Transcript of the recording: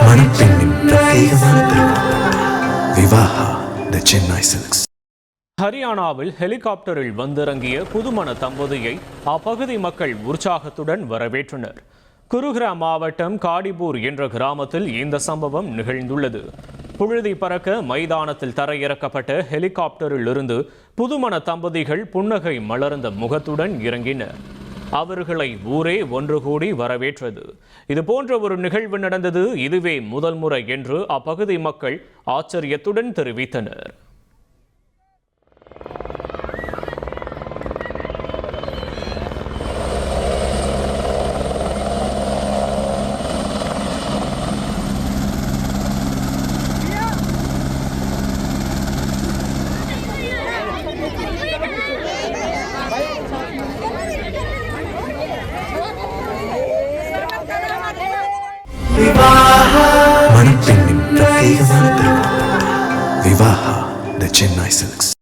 மணப்பெண்ணின் பிரத்யேகமான திருமணம் விவாஹா தி சென்னை சில்க்ஸ். ஹரியானாவில் ஹெலிகாப்டரில் வந்திறங்கிய புதுமண தம்பதியை அப்பகுதி மக்கள் உற்சாகத்துடன் வரவேற்றனர். குருகிராம் மாவட்டம் காடிபூர் என்ற கிராமத்தில் இந்த சம்பவம் நிகழ்ந்துள்ளது. புழுதி பறக்க மைதானத்தில் தரையிறக்கப்பட்ட ஹெலிகாப்டரில் இருந்து புதுமண தம்பதிகள் புன்னகை மலர்ந்த முகத்துடன் இறங்கினர். அவர்களை ஊரே ஒன்று கூடி வரவேற்றது. இது போன்ற ஒரு நிகழ்வு நடந்தது இதுவே முதல் முறை என்று அப்பகுதி மக்கள் ஆச்சரியத்துடன் தெரிவித்தனர். மணப்பெண்ணின் பிரத்யேகமான திருமணம் விவாஹா தி சென்னை சில்க்ஸ்.